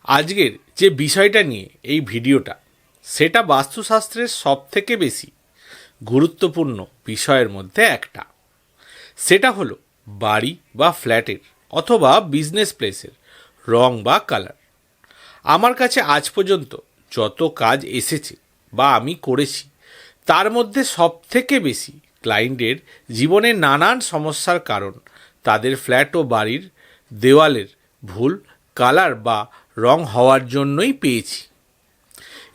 আজকের যে বিষয়টা নিয়ে এই ভিডিওটা, সেটা বাস্তুশাস্ত্রের সবথেকে বেশি গুরুত্বপূর্ণ বিষয়ের মধ্যে একটা। সেটা হলো বাড়ি বা ফ্ল্যাটের অথবা বিজনেস প্লেসের রং বা কালার। আমার কাছে আজ পর্যন্ত যত কাজ এসেছে বা আমি করেছি, তার মধ্যে সবথেকে বেশি ক্লায়েন্টের জীবনে নানান সমস্যার কারণ তাদের ফ্ল্যাট ও বাড়ির দেওয়ালের ভুল কালার বা রং হওয়ার জন্যই পেয়েছি,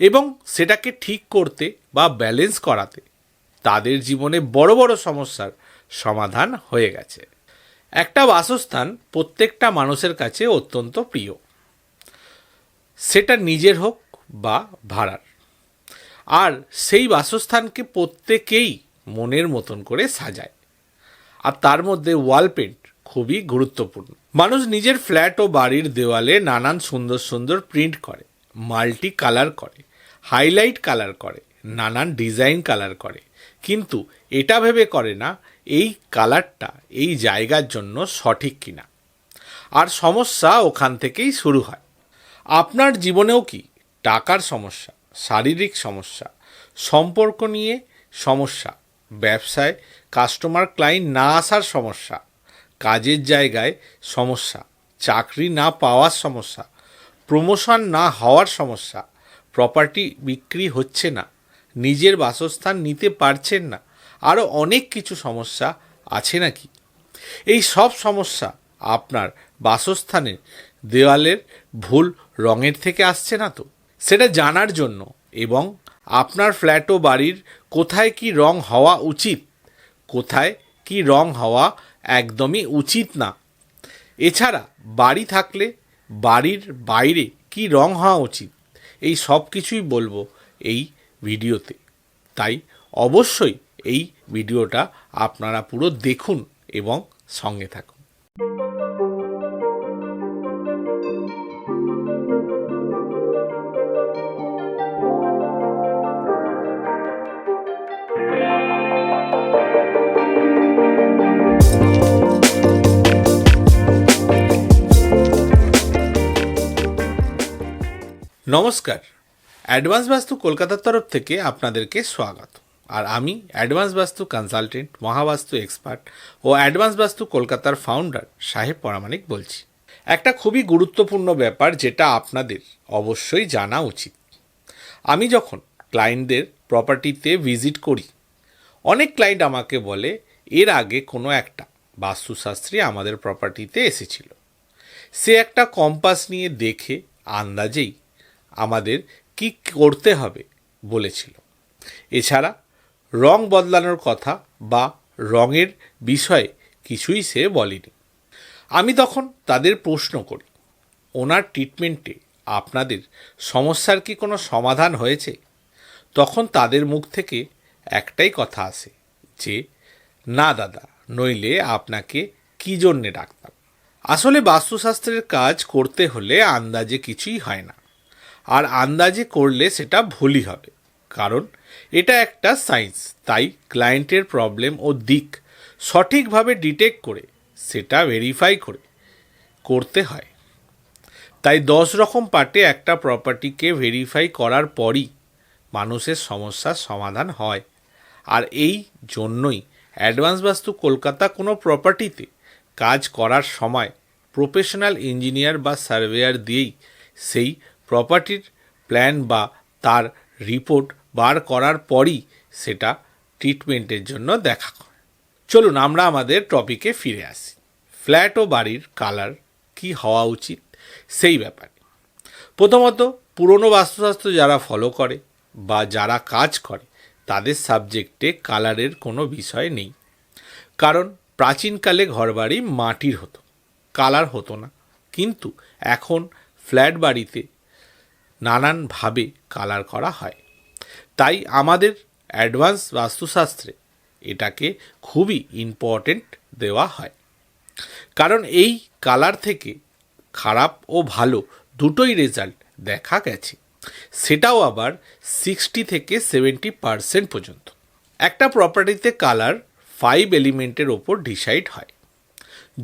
এবং সেটাকে ঠিক করতে বা ব্যালেন্স করাতে তাদের জীবনে বড় বড় সমস্যার সমাধান হয়ে গেছে। একটা বাসস্থান প্রত্যেকটা মানুষের কাছে অত্যন্ত প্রিয়, সেটা নিজের হোক বা ভাড়ার। আর সেই বাসস্থানকে প্রত্যেকেই মনের মতন করে সাজায়, আর তার মধ্যে ওয়াল পেন্ট খুবই গুরুত্বপূর্ণ। মানুষ নিজের ফ্ল্যাট ও বাড়ির দেওয়ালে নানান সুন্দর সুন্দর প্রিন্ট করে, মাল্টি কালার করে, হাইলাইট কালার করে, নানান ডিজাইন কালার করে, কিন্তু এটা ভেবে করে না এই কালারটা এই জায়গার জন্য সঠিক কিনা। আর সমস্যা ওখান থেকেই শুরু হয়। আপনার জীবনেও কি টাকার সমস্যা, শারীরিক সমস্যা, সম্পর্ক নিয়ে সমস্যা, ব্যবসায় কাস্টমার ক্লায়েন্ট না আসার সমস্যা, কাজের জায়গায় সমস্যা, চাকরি না পাওয়ার সমস্যা, প্রমোশন না হওয়ার সমস্যা, প্রপার্টি বিক্রি হচ্ছে না, নিজের বাসস্থান নিতে পারছেন না, আরও অনেক কিছু সমস্যা আছে নাকি? এই সব সমস্যা আপনার বাসস্থানের দেওয়ালের ভুল রঙের থেকে আসছে না তো? সেটা জানার জন্য এবং আপনার ফ্ল্যাট ও বাড়ির কোথায় কি রং হওয়া উচিত, কোথায় কি রং হওয়া একদমই উচিত না, এছাড়া বাড়ি থাকলে বাড়ির বাইরে কি রং হওয়া উচিত, এই সব কিছুই বলবো এই ভিডিওতে। তাই অবশ্যই এই ভিডিওটা আপনারা পুরো দেখুন এবং সঙ্গে থাকুন। নমস্কার, অ্যাডভান্স বাস্তু কলকাতার তরফ থেকে আপনাদেরকে স্বাগত। আর আমি অ্যাডভান্স বাস্তু কনসালটেন্ট, মহাবাস্তু এক্সপার্ট ও অ্যাডভান্স বাস্তু কলকাতার ফাউন্ডার সাহেব পরামানিক বলছি। একটা খুবই গুরুত্বপূর্ণ ব্যাপার যেটা আপনাদের অবশ্যই জানা উচিত। আমি যখন ক্লায়েন্টদের প্রপার্টিতে ভিজিট করি, অনেক ক্লায়েন্ট আমাকে বলে এর আগে কোনো একটা বাস্তুশাস্ত্রী আমাদের প্রপার্টিতে এসেছিল, সে একটা কম্পাস নিয়ে দেখে আন্দাজেই আমাদের কি করতে হবে বলেছিল। এছাড়া রং বদলানোর কথা বা রঙের বিষয়ে কিছুই সে বলেনি। আমি তখন তাদের প্রশ্ন করি, ওনার ট্রিটমেন্টে আপনাদের সমস্যার কি কোনো সমাধান হয়েছে? তখন তাদের মুখ থেকে একটাই কথা আসে যে না দাদা, নইলে আপনাকে কী জন্যে ডাকতাম। আসলে বাস্তুশাস্ত্রের কাজ করতে হলে আন্দাজে কিছুই হয় না, আর আন্দাজে করলে সেটা ভুলই হবে, কারণ এটা একটা সায়েন্স। তাই ক্লায়েন্টের প্রবলেম ও দিক সঠিকভাবে ডিটেক্ট করে সেটা ভেরিফাই করে করতে হয়। তাই 10 রকম পার্টে একটা প্রপার্টিকে ভেরিফাই করার পরই মানুষের সমস্যার সমাধান হয়। আর এই জন্যই অ্যাডভান্স বাস্তু কলকাতা কোনো প্রপার্টিতে কাজ করার সময় প্রফেশনাল ইঞ্জিনিয়ার বা সার্ভেয়ার দিয়েই সেই প্রপার্টির প্ল্যান বা তার রিপোর্ট বার করার পরই সেটা ট্রিটমেন্টের জন্য দেখা হয়। চলুন আমরা আমাদের টপিকে ফিরে আসি। ফ্ল্যাট ও বাড়ির কালার কি হওয়া উচিত সেই ব্যাপারে। প্রথমত, পুরনো বাস্তুশাস্ত্র যারা ফলো করে বা যারা কাজ করে, তাদের সাবজেক্টে কালারের কোনো বিষয় নেই, কারণ প্রাচীনকালে ঘরবাড়ি মাটির হতো, কালার হতো না। কিন্তু এখন ফ্ল্যাট বাড়িতে নানানভাবে কালার করা হয়। তাই আমাদের অ্যাডভান্স বাস্তুশাস্ত্রে এটাকে খুবই ইম্পর্টেন্ট দেওয়া হয়, কারণ এই কালার থেকে খারাপ ও ভালো দুটোই রেজাল্ট দেখা গেছে, সেটাও আবার 60 থেকে 70% পর্যন্ত। একটা প্রপার্টিতে কালার 5 এলিমেন্টের ওপর ডিসাইড হয়: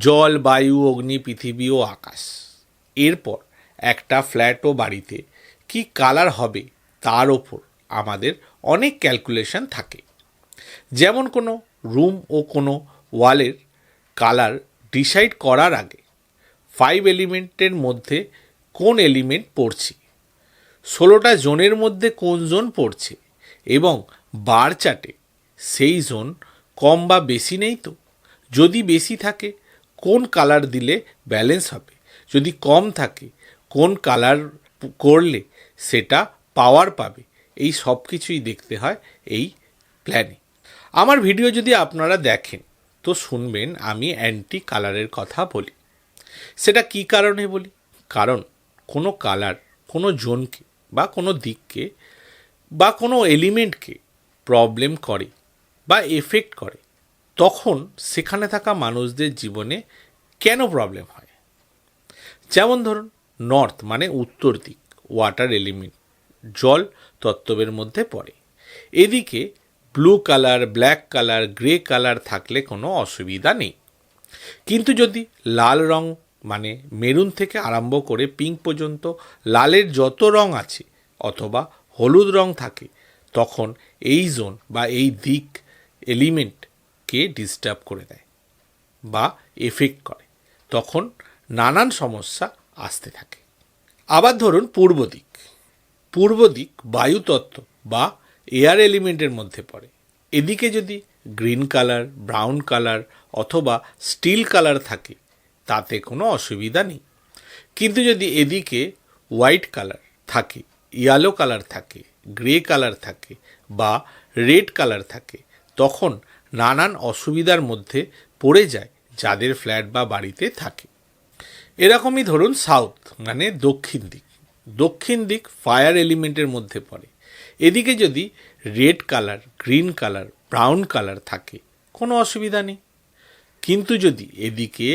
জল, বায়ু, অগ্নি, পৃথিবী ও আকাশ। এরপর একটা ফ্ল্যাট ও বাড়িতে কি কালার হবে তার ওপর আমাদের অনেক ক্যালকুলেশন থাকে। যেমন কোনো রুম ও কোনো ওয়ালের কালার ডিসাইড করার আগে 5 এলিমেন্টের মধ্যে কোন এলিমেন্ট পড়ছে, 16টা জোনের মধ্যে কোন জোন পড়ছে এবং বার চার্টে সেই জোন কম বা বেশি নেই তো, যদি বেশি থাকে কোন কালার দিলে ব্যালেন্স হবে, যদি কম থাকে কোন কালার করলে সেটা পাওয়ার পাবে, এই সব কিছুই দেখতে হয় এই প্ল্যানে। আমার ভিডিও যদি আপনারা দেখেন তো শুনবেন আমি অ্যান্টি কালারের কথা বলি। সেটা কি কারণে বলি? কারণ কোনো কালার কোনো জোনকে বা কোনো দিককে বা কোনো এলিমেন্টকে প্রবলেম করে বা এফেক্ট করে, তখন সেখানে থাকা মানুষদের জীবনে কেন প্রবলেম হয়। যেমন ধরুন নর্থ মানে উত্তর দিক, ওয়াটার এলিমেন্ট জল তত্ত্বের মধ্যে পড়ে। এদিকে blue colour, black colour, grey colour থাকলে কোনো অসুবিধা নেই। কিন্তু যদি লাল রং মানে মেরুন থেকে আরম্ভ করে পিঙ্ক পর্যন্ত লালের যত রং আছে অথবা হলুদ রং থাকে, তখন এই জোন বা এই দিক এলিমেন্টকে ডিস্টার্ব করে দেয় বা এফেক্ট করে, তখন নানান সমস্যা আসতে থাকে। আবার ধরুন পূর্ব দিক। পূর্ব দিক বায়ুতত্ত্ব বা এয়ার এলিমেন্টের মধ্যে পড়ে। এদিকে যদি গ্রিন কালার, ব্রাউন কালার অথবা স্টিল কালার থাকে তাতে কোনো অসুবিধা নেই। কিন্তু যদি এদিকে হোয়াইট কালার থাকে, ইয়েলো কালার থাকে, গ্রে কালার থাকে বা রেড কালার থাকে, তখন নানান অসুবিধার মধ্যে পড়ে যায় যাদের ফ্ল্যাট বা বাড়িতে থাকে। এরকমই ধরুন সাউথ মানে দক্ষিণ দিক। দক্ষিণ দিক ফায়ার এলিমেন্টের মধ্যে পড়ে। এদিকে যদি red colour, green colour, brown colour থাকে কোনো অসুবিধা নেই। কিন্তু যদি এদিকে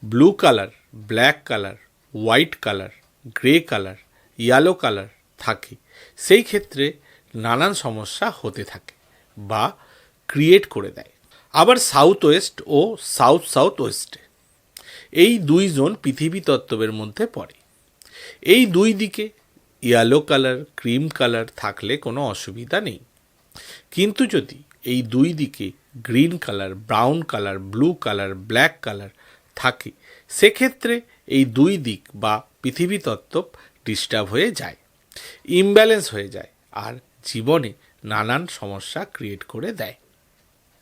blue colour, black colour, white colour, grey colour, yellow colour থাকে, সেই ক্ষেত্রে নানান সমস্যা হতে থাকে বা ক্রিয়েট করে দেয়। আবার সাউথ ওয়েস্ট ও সাউথ সাউথ ওয়েস্টে এই দুই জোন পৃথিবী তত্ত্বের মধ্যে পড়ে। এই দুই দিকে ইয়েলো কালার, ক্রিম কালার থাকলে কোনো অসুবিধা নেই। কিন্তু যদি এই দুই দিকে green colour, brown colour, blue colour, black colour থাকে, সেক্ষেত্রে এই দুই দিক বা পৃথিবী তত্ত্ব ডিস্টার্ব হয়ে যায়, ইমব্যালেন্স হয়ে যায় আর জীবনে নানান সমস্যা ক্রিয়েট করে দেয়।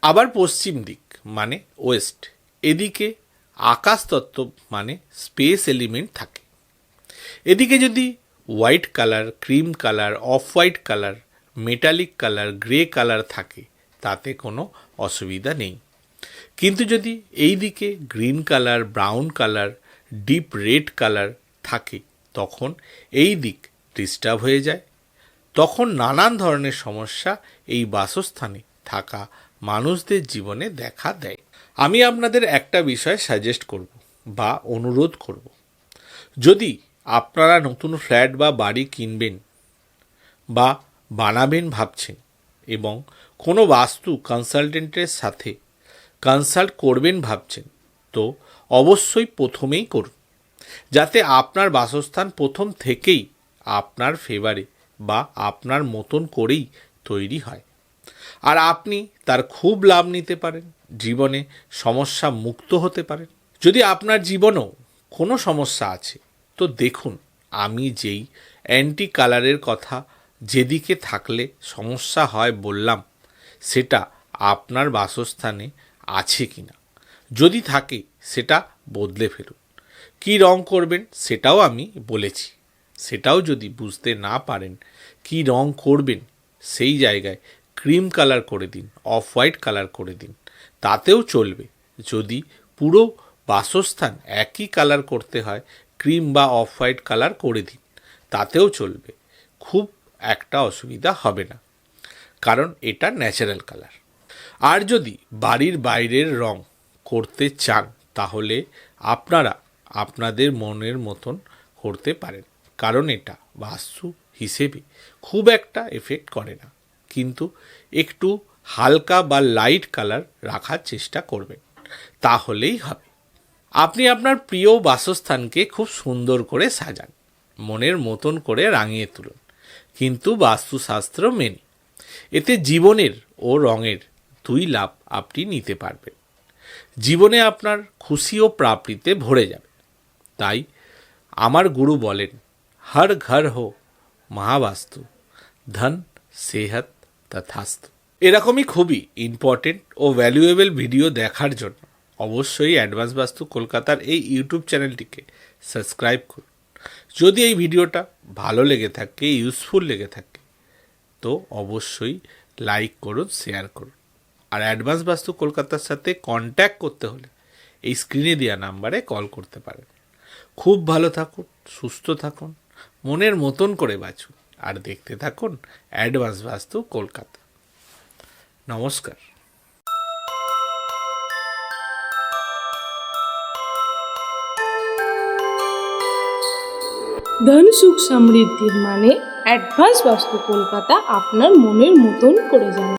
আবার পশ্চিম দিক মানে ওয়েস্ট। এদিকে আকাশতত্ত্ব মানে স্পেস এলিমেন্ট থাকে। এদিকে যদি white colour, cream colour, off white colour, metallic colour, grey colour থাকে তাতে কোনো অসুবিধা নেই। কিন্তু যদি এই দিকে green colour, brown colour, deep red colour থাকে, তখন এই দিক ডিস্টার্ব হয়ে যায়। তখন নানান ধরনের সমস্যা এই বাসস্থানে থাকা মানুষদের জীবনে দেখা দেয়। আমি আপনাদের একটা বিষয় সাজেস্ট করব বা অনুরোধ করব। যদি আপনারা নতুন ফ্ল্যাট বা বাড়ি কিনবেন বা বানাবেন ভাবছেন এবং কোনো বাস্তু কনসালটেন্টের সাথে কনসাল্ট করবেন ভাবছেন, তো অবশ্যই প্রথমেই করুন, যাতে আপনার বাসস্থান প্রথম থেকেই আপনার ফেভারে বা আপনার মতন করেই তৈরি হয় আর আপনি তার খুব লাভ নিতে পারেন, জীবনে সমস্যা মুক্ত হতে পারেন। যদি আপনার জীবনেও কোনো সমস্যা আছে তো দেখুন আমি যেই অ্যান্টি কালারের কথা যেদিকে থাকলে সমস্যা হয় বললাম, সেটা আপনার বাসস্থানে আছে কি না। যদি থাকে সেটা বদলে ফেলুন। কী রং করবেন সেটাও আমি বলেছি, সেটাও যদি বুঝতে না পারেন কী রং করবেন, সেই জায়গায় ক্রিম কালার করে দিন, অফ হোয়াইট কালার করে দিন, তাতেও চলবে। যদি পুরো বাসস্থান একই কালার করতে হয়, ক্রিম বা অফ হোয়াইট কালার করে দিন, তাতেও চলবে, খুব একটা অসুবিধা হবে না, কারণ এটা ন্যাচারাল কালার। আর যদি বাড়ির বাইরের রং করতে চান তাহলে আপনারা আপনাদের মনের মতন করতে পারেন, কারণ এটা বাস্তু হিসেবে খুব একটা এফেক্ট করে না, কিন্তু একটু হালকা বা লাইট কালার রাখার চেষ্টা করবেন, তাহলেই হবে। আপনি আপনার প্রিয় বাসস্থানকে খুব সুন্দর করে সাজান। মনের মতন করে রাঙিয়ে তুলুন, কিন্তু বাস্তুশাস্ত্র মেনে। এতে জীবনের ও রঙের দুই লাভ আপনি নিতে পারবেন। জীবনে আপনার খুশি ও প্রাপ্তিতে ভরে যাবে। তাই আমার গুরু বলেন, হর ঘর হো মহাবাস্তু, ধন সেহত তথাস্তু। এরকমই খুবই ইম্পর্টেন্ট ও ভ্যালুয়েবল ভিডিও দেখার জন্য অবশ্যই অ্যাডভান্স বাস্তু কলকাতার এই ইউটিউব চ্যানেলটিকে সাবস্ক্রাইব করুন। যদি এই ভিডিওটা ভালো লেগে থাকে, ইউজফুল লেগে থাকে, তো অবশ্যই লাইক করুন, শেয়ার করুন। আর অ্যাডভান্স বাস্তু কলকাতার সাথে কন্ট্যাক্ট করতে হলে এই স্ক্রিনে দেওয়া নাম্বারে কল করতে পারেন। খুব ভালো থাকুন, সুস্থ থাকুন, মনের মতন করে বাঁচুন, আর দেখতে থাকুন অ্যাডভান্স বাস্তু কলকাতা। নমস্কার। ধন সুখ সমৃদ্ধির মানে অ্যাডভান্স বাস্তু কলকাতা আপনার মনের মতন করে জানে।